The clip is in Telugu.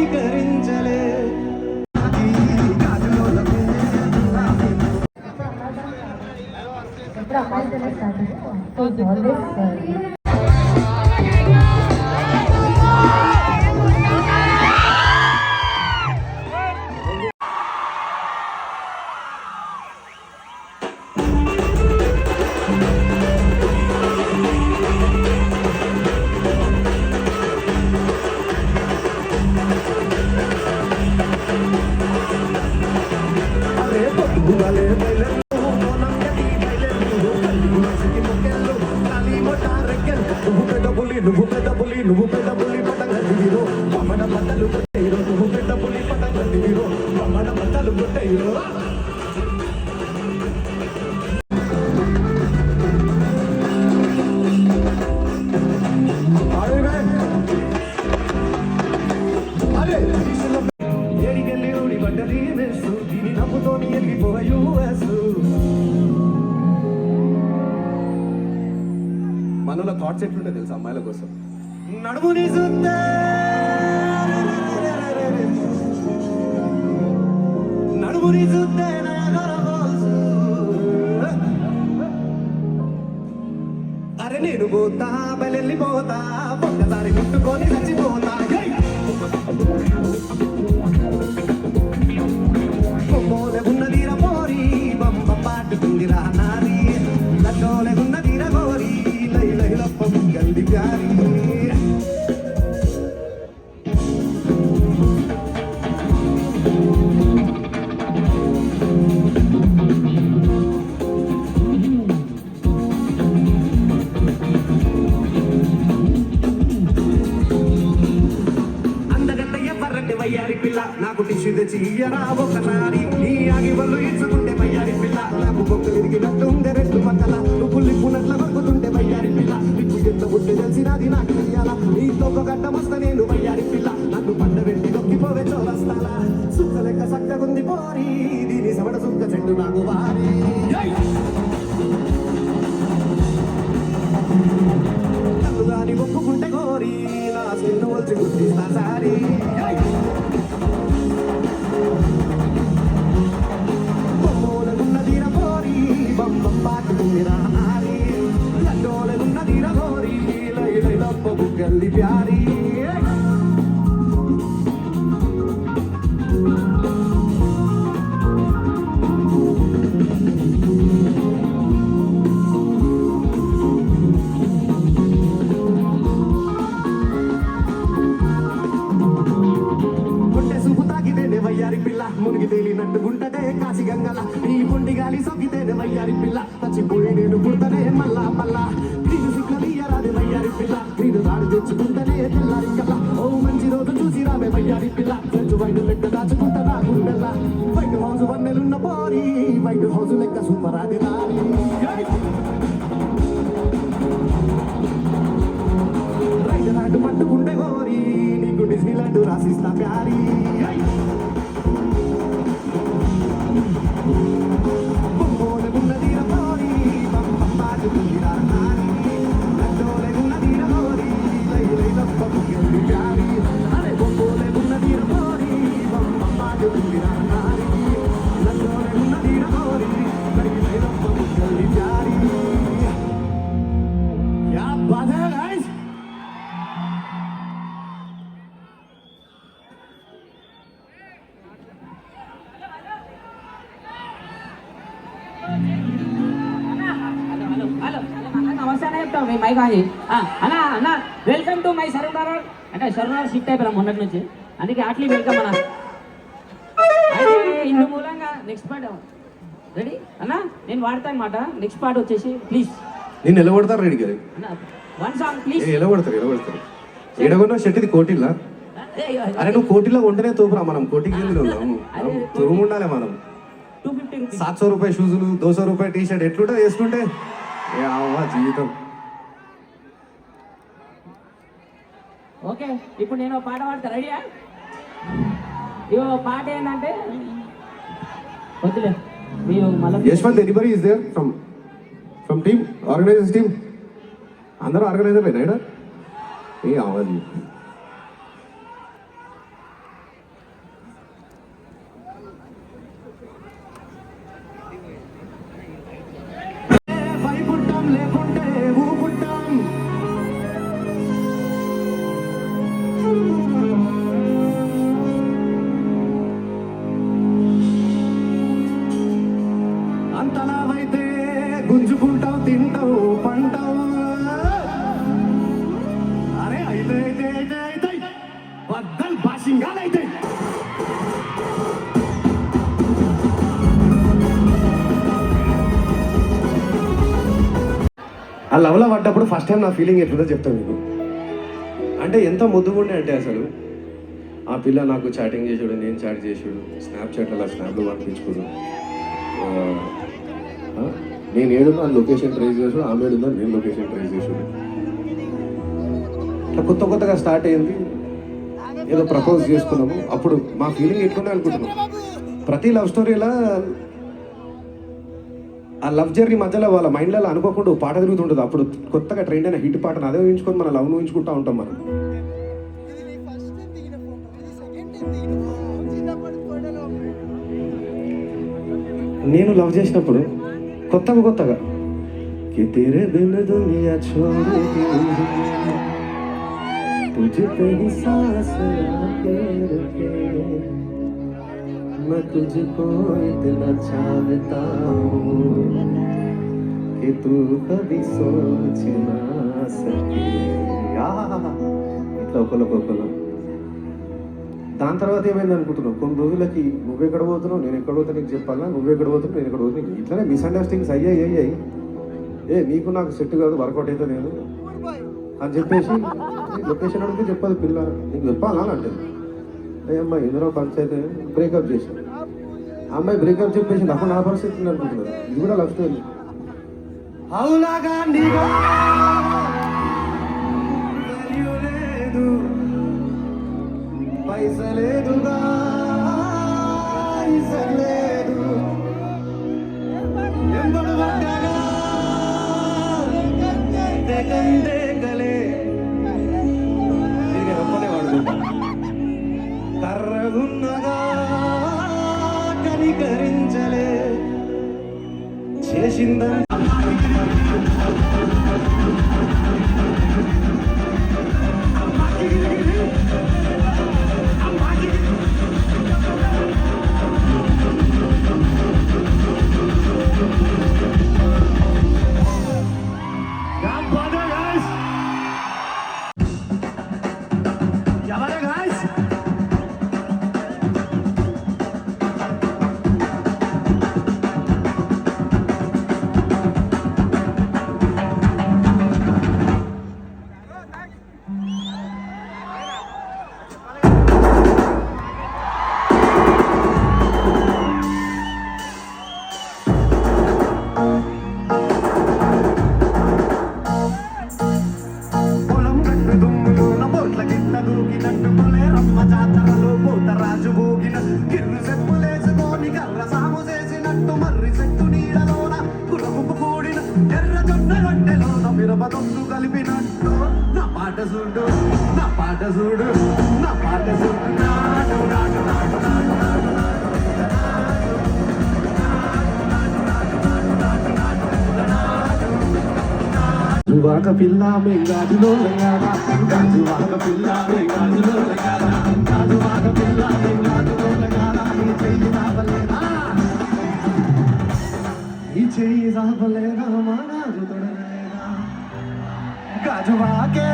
కనికరించలే. నువ్వు పెద్ద పులి నువ్వు పెద్ద పులి పట్టండి వీరో మన బట్టలు కొట్టేయరో నువ్వు పెద్ద పులి పట్టండి వీరో మన బట్టలు కొట్టేయరో. ఏడికెళ్ళి ఊడి బట్టలి వేసు దీని నవ్వుతోని వెళ్ళిపోయూ వేసు. మనలో థాట్స్ ఎట్లుంటే తెలుసు అమ్మాయిల కోసం. నడుముని చూస్తే నడుముని చూస్తే అరే నేను పోతా బయలుపోతా ఒక్కసారి ముట్టుకొని చచ్చిపోతా. కొమ్మోలే ఉన్నదిరా పోరి బొమ్మ పాటుకుందిరా నాది లడ్డోలే ఉన్నదిరా గోరి గల్ది ప్యారీ. అందగట్టయ్య పర్రండి వయ్యారి పిల్ల నాకు టిష్యూ తెచ్చి ఇయ్యరా ఒక్కసారి. నీ ఆగి వాళ్ళు ఇచ్చుకుంటే వయ్యారి పిల్ల నాకు బొక్క విరిగినట్టు ఉండే రెండు పక్కల నువ్వు లిప్పునట్ల కొడుకుతుంటే వయ్యారి పిల్ల. నీకు ఎంత బుట్టి తెలిసినది నాకు తెలియాలా నీతో ఒక గడ్డ వస్తా నేను వయ్యారి పిల్ల. నన్ను పండ వెండి నొక్కిపోవే చోరస్తాలా సుక్క లెక్క సక్కగుంది పోరి దీని సవడ సుక్క చెట్టు నాకు వారి. నన్ను దాని ఒప్పుకుంటే కోరి నా సెన్ను వచ్చి గుర్తిస్తా సారి. బొమ్మోలగున్నదిర పోరి బొమ్మ పాటుకుందిరా నారి లడ్డోలగున్నదిర గోరి లై లై లప్ప గల్లి ప్యారీ. వయ్యారి పిల్ల మునిగి తేలినట్టు గుంటదే కాసి గంగల ఈ పొండి గాలి సొక్కితేనే వయ్యారి పిల్ల చచ్చిపోయి నేను పుడతనే మళ్ళా మళ్ళా. నేను సిగ్గలియరాదే వయ్యారి పిల్ల నేను దాడి తెచ్చుకుంటనే తెల్లారి కల్లా. ఓ మంచి రోజు చూసి రావే వయ్యారి పిల్ల ఫ్రెంచ్ వైట్ లెక్క దాచుకుంటా నా గుండెల్ల. వైట్ హౌస్ వన్నెలున్న పోరి వైట్ హౌస్ లెక్క సూపర్ అది రాని. రైట్ నాటు పట్టుకుంటే గోరి నీకు డిస్నీలాండ్ రాసిస్తా ప్యారీ. మైక్ అన్నా అన్న వెల్కమ్ టు మై సరూర్ అంటే సరూర్ షిఫ్ట్ అయిపోయినా మొన్నటి నుంచి అందుకే హార్ట్లీ వెల్కమ్ అన్న. అయితే ఇందు మూలంగా నెక్స్ట్ పార్ట్ రెడీ అన్నా నేను వాడతాను మాట. నెక్స్ట్ పార్ట్ వచ్చేసి ప్లీజ్. నేను ఎలా కొడతారు రెడీ గారు వన్ సాంగ్ ప్లీజ్. ఎలా కొడతారు ఎడగొన్నా షర్ట్ది కోటిల్లా. అరే నువ్వు కోటిలో ఉంటేనే తోపురా మనం కోటికి వెళ్ళి ఉన్నాము తురుము ఉండాలి మనం. 250 700 రూపాయలు షూజులు 200 రూపాయలు టీ షర్ట్ ఎట్లుంటే వేసుకుంటే జీవితం. ఓకే ఇప్పుడు నేను పాట పాడతా రెడీయా? ఇవో పాట ఏంటంటే వద్దులే మీరు మళ్ళీ Yashwant anybody is there from team organizers team అందరూ ఆర్గనైజర్లేనా? ఏ అవ్వాలి సింగాలు అయితే ఆ లవ్లో పడ్డప్పుడు ఫస్ట్ టైం నా ఫీలింగ్ ఎట్లుందో చెప్తాను మీకు. అంటే ఎంత ముద్దుగుండే అంటే అసలు ఆ పిల్ల నాకు చాటింగ్ చేసాడు, నేను చాట్ చేసాడు, స్నాప్చాట్ అలా స్నాప్లో పంపించుకోడు, నేను ఏడున్నా లొకేషన్ ట్రేస్ చేసాడు, ఆమె ఏడుందా నేను లొకేషన్ ట్రేస్ చేసాడు. ఇట్లా కొత్త కొత్తగా స్టార్ట్ అయింది. ఏదో ప్రపోజ్ చేసుకున్నాము. అప్పుడు మా ఫీలింగ్ ఎట్లుండే అనుకుంటున్నాం. ప్రతి లవ్ స్టోరీలా ఆ లవ్ జర్నీ మధ్యలో వాళ్ళ మైండ్లలో అనుకోకుండా పాట తిరుగుతుంటుంది. అప్పుడు కొత్తగా ట్రెండ్ అయిన హిట్ పాటను అదే ఊహించుకొని మన లవ్ ఊహించుకుంటూ ఉంటాం మనం. నేను లవ్ చేసినప్పుడు కొత్తగా कि तेरे बिन दुनिया छोड़ेगी तुझे पे ही सांस आके रुके मैं तुझको इतना चाहता हूँ कि तू कभी सोच ना सके ఇట్లా ఒకరు దాని తర్వాత ఏమైంది అనుకుంటున్నావు. కొన్ని రోజులకి నువ్వెక్కడ పోతున్నావు, నేను ఎక్కడ పోతా నీకు చెప్పాలా, నువ్వెక్కడ పోతున్నావు, నేను ఎక్కడ పోతున్నా, ఇట్లానే మిస్అండర్స్టాండింగ్స్ అయ్యాయి. నీకు నాకు సెట్ కాదు, వర్కౌట్ అయితే లేదు అని చెప్పేసి లొకేషన్ అడిగితే చెప్పదు పిల్ల, నీకు చెప్పాలా అని అంటే అమ్మాయి ఇందులో పంచాయతీ బ్రేకప్ చేశాను. అమ్మాయి బ్రేకప్ చెప్పేసి అప్పుడు నా పరిస్థితి అనుకుంటున్నారు. ఇది కూడా లవ్ స్టోరీ. అవులాగా నీగా లేదు పైసలేదుగా లేదు ఎంబడు పడ్డాగా కందేగలే తిరిగి రప్పనే వాడుకుంటా కర్రగున్నగా కనికరించలే చేసిందని కలిపినట్టు నా పాట చూడు నా పాట చూడు నా పాట చూడు నాటు నాటు నాటు నాటు నాటు గాజువాక పిల్ల గాజులో గాజువాక పిల్ల గాజులో గాజువాక పిల్ల ఈ చెయ్యి రావలేదా మా గాజు తొడలేదా గాజువాకే